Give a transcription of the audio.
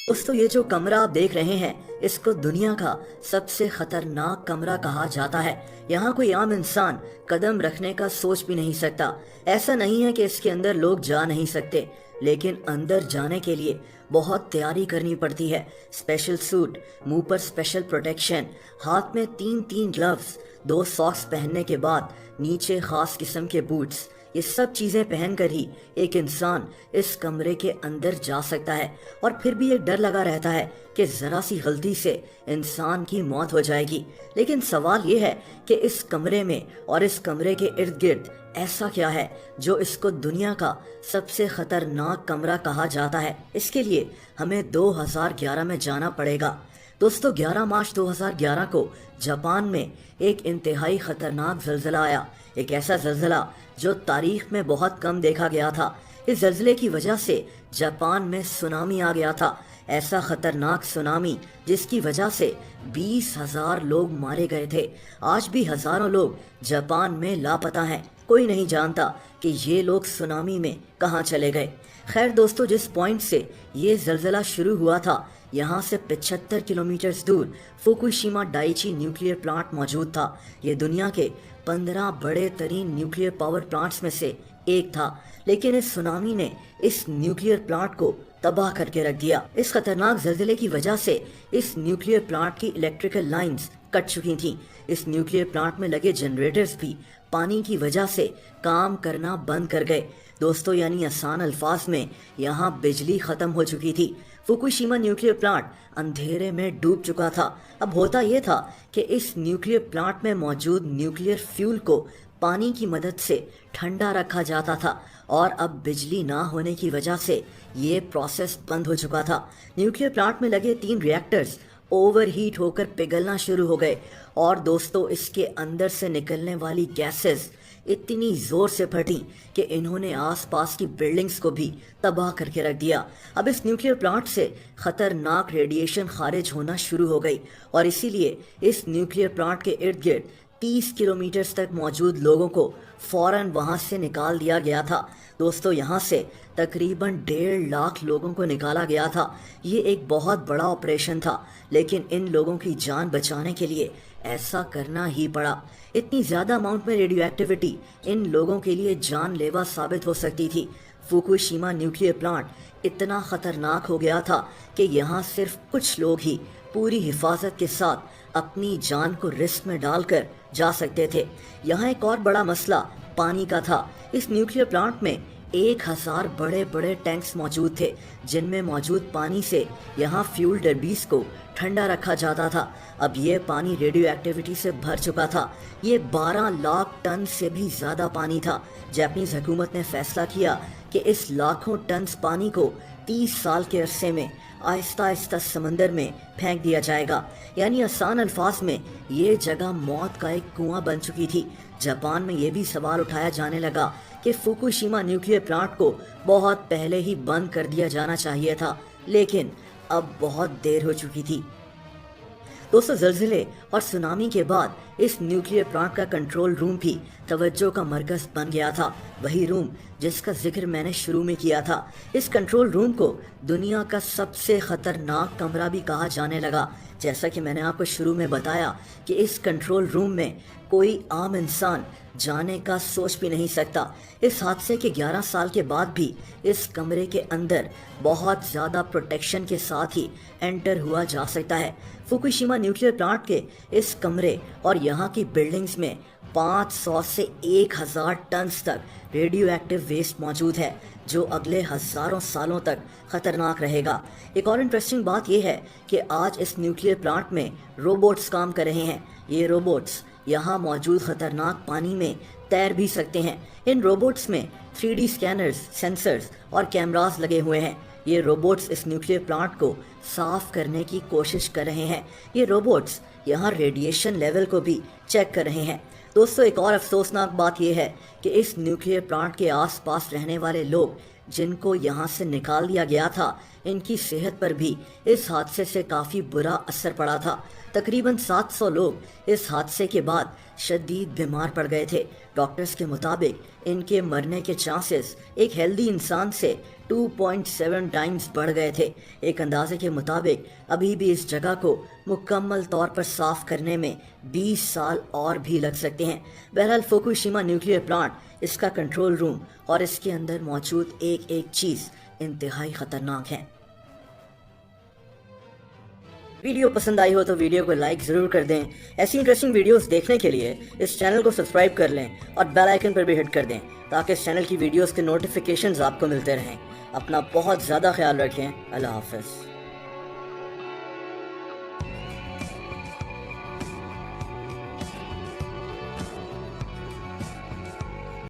दोस्तों ये जो कमरा आप देख रहे हैं, इसको दुनिया का सबसे खतरनाक कमरा कहा जाता है। यहाँ कोई आम इंसान कदम रखने का सोच भी नहीं सकता। ऐसा नहीं है कि इसके अंदर लोग जा नहीं सकते, लेकिन अंदर जाने के लिए बहुत तैयारी करनी पड़ती है। स्पेशल सूट, मुंह पर स्पेशल प्रोटेक्शन, हाथ में 3 ग्लव्स, 2 सॉक्स पहनने के बाद नीचे खास किस्म के बूट्स, ये सब चीजें पहनकर ही एक इंसान इस कमरे के अंदर जा सकता है। और फिर भी एक डर लगा रहता है कि जरा सी गलती से इंसान की मौत हो जाएगी। लेकिन सवाल ये है कि इस कमरे में और इस कमरे के इर्द गिर्द ऐसा क्या है जो इसको दुनिया का सबसे खतरनाक कमरा कहा जाता है। इसके लिए हमें 2011 में जाना पड़ेगा। दोस्तों 11 मार्च 2011 को जापान में एक इंतहाई खतरनाक जल्जला आया। एक ऐसा जल्जला जो तारीख में बहुत कम देखा गया था। इस जल्जले की वजह से जापान में सुनामी आ गया था। ऐसा खतरनाक सुनामी जिसकी वजह से 20,000 लोग मारे गए थे। आज भी हजारों लोग जापान में लापता हैं। कोई नहीं जानता कि ये लोग सुनामी में कहाँ चले गए। खैर दोस्तों, जिस पॉइंट से ये जल्जला शुरू हुआ था, यहाँ से 75 किलोमीटर दूर फुकुशिमा डाइची न्यूक्लियर प्लांट मौजूद था। ये दुनिया के 15 बड़े तरीन न्यूक्लियर पावर प्लांट्स में से एक था। लेकिन इस सुनामी ने इस न्यूक्लियर प्लांट को तबाह करके रख दिया। इस खतरनाक जल्जले की वजह से इस न्यूक्लियर प्लांट की इलेक्ट्रिकल लाइंस कट चुकी थीं। इस न्यूक्लियर प्लांट में लगे जनरेटर्स भी पानी की वजह से काम करना बंद कर गए। दोस्तों यानी आसान अल्फाज में यहाँ बिजली खत्म हो चुकी थी। फुकुशिमा न्यूक्लियर प्लांट अंधेरे में डूब चुका था। अब होता यह था कि इस न्यूक्लियर प्लांट में मौजूद न्यूक्लियर फ्यूल को पानी की मदद से ठंडा रखा जाता था, और अब बिजली ना होने की वजह से ये प्रोसेस बंद हो चुका था। न्यूक्लियर प्लांट में लगे 3 रिएक्टर्स ओवरहीट होकर पिघलना शुरू हो गए, और दोस्तों इसके अंदर से निकलने वाली गैसेस इतनी जोर से फटी कि इन्होंने आसपास की बिल्डिंग्स को भी तबाह करके रख दिया। अब इस न्यूक्लियर प्लांट से खतरनाक रेडिएशन खारिज होना शुरू हो गई, और इसीलिए इस न्यूक्लियर प्लांट के इर्द गिर्द 30 किलोमीटर तक मौजूद लोगों को फौरन वहां से निकाल दिया गया था। दोस्तों यहाँ से तकरीबन 1.5 लाख लोगों को निकाला गया था। ये एक बहुत बड़ा ऑपरेशन था, लेकिन इन लोगों की जान बचाने के लिए ऐसा करना ही पड़ा। इतनी ज्यादा अमाउंट में रेडियो एक्टिविटी इन लोगों के लिए जानलेवा साबित हो सकती थी। फुकुशिमा न्यूक्लियर प्लांट इतना खतरनाक हो गया था कि यहाँ सिर्फ कुछ लोग ही पूरी हिफाजत के साथ अपनी जान को रिस्क में डालकर जा सकते थे। यहाँ एक और बड़ा मसला पानी का था। इस न्यूक्लियर प्लांट में 1000 बड़े बड़े टैंक्स मौजूद थे, जिनमें मौजूद पानी से यहाँ फ्यूल डर्बीस को ठंडा रखा जाता था। अब ये पानी रेडियो एक्टिविटी से भर चुका था। ये 12 लाख टन से भी ज्यादा पानी था। जापानीज हुकूमत ने फैसला किया कि इस लाखों टन पानी को 30 साल के अरसे में आहिस्ता आहिस्ता समंदर में फेंक दिया जाएगा। यानी आसान अल्फाज में ये जगह मौत का एक कुआं बन चुकी थी। जापान में ये भी सवाल उठाया जाने लगा कि फुकुशिमा न्यूक्लियर प्लांट को बहुत पहले ही बंद कर दिया जाना चाहिए था, लेकिन अब बहुत देर हो चुकी थी। दोस्तों जल्जले और सुनामी के बाद इस न्यूक्लियर प्लांट का कंट्रोल रूम भी तवज्जो का मरकज बन गया था। वही रूम जिसका जिक्र मैंने शुरू में किया था। इस कंट्रोल रूम को दुनिया का सबसे खतरनाक कमरा भी कहा जाने लगा। जैसा कि मैंने आपको शुरू में बताया कि इस कंट्रोल रूम में कोई आम इंसान जाने का सोच भी नहीं सकता। इस हादसे के 11 साल के बाद भी इस कमरे के अंदर बहुत ज़्यादा प्रोटेक्शन के साथ ही एंटर हुआ जा सकता है। फुकुशिमा न्यूक्लियर प्लांट के इस कमरे और यहाँ की बिल्डिंग्स में 500 से 1000 टन तक रेडियो एक्टिव वेस्ट मौजूद है, जो अगले हजारों सालों तक खतरनाक रहेगा। एक और इंटरेस्टिंग बात यह है कि आज इस न्यूक्लियर प्लांट में रोबोट्स काम कर रहे हैं। ये रोबोट्स यहाँ मौजूद खतरनाक पानी में तैर भी सकते हैं। इन रोबोट्स में 3D स्कैनर्स, सेंसर्स और कैमरास लगे हुए हैं। ये रोबोट्स इस न्यूक्लियर प्लांट को साफ करने की कोशिश कर रहे हैं। ये रोबोट्स यहाँ रेडिएशन लेवल को भी चेक कर रहे हैं। दोस्तों एक और अफसोसनाक बात यह है कि इस न्यूक्लियर प्लांट के आसपास रहने वाले लोग जिनको यहाँ से निकाल दिया गया था, इनकी सेहत पर भी इस हादसे से काफ़ी बुरा असर पड़ा था। तकरीबन 700 लोग इस हादसे के बाद شدید بیمار پڑ گئے تھے۔ ڈاکٹرز کے مطابق ان کے مرنے کے چانسز ایک ہیلدی انسان سے 2.7 ٹائمز بڑھ گئے تھے۔ ایک اندازے کے مطابق ابھی بھی اس جگہ کو مکمل طور پر صاف کرنے میں 20 سال اور بھی لگ سکتے ہیں۔ بہرحال فوکوشیما نیوکلیئر پلانٹ، اس کا کنٹرول روم اور اس کے اندر موجود ایک ایک چیز انتہائی خطرناک ہے۔ ویڈیو پسند آئی ہو تو ویڈیو کو لائک ضرور کر دیں۔ ایسی انٹرسٹنگ ویڈیوز دیکھنے کے لیے اس چینل کو سبسکرائب کر لیں اور بیل آئیکن پر بھی ہٹ کر دیں تاکہ اس چینل کی ویڈیوز کے نوٹیفیکیشنز آپ کو ملتے رہیں۔ اپنا بہت زیادہ خیال رکھیں۔ اللہ حافظ۔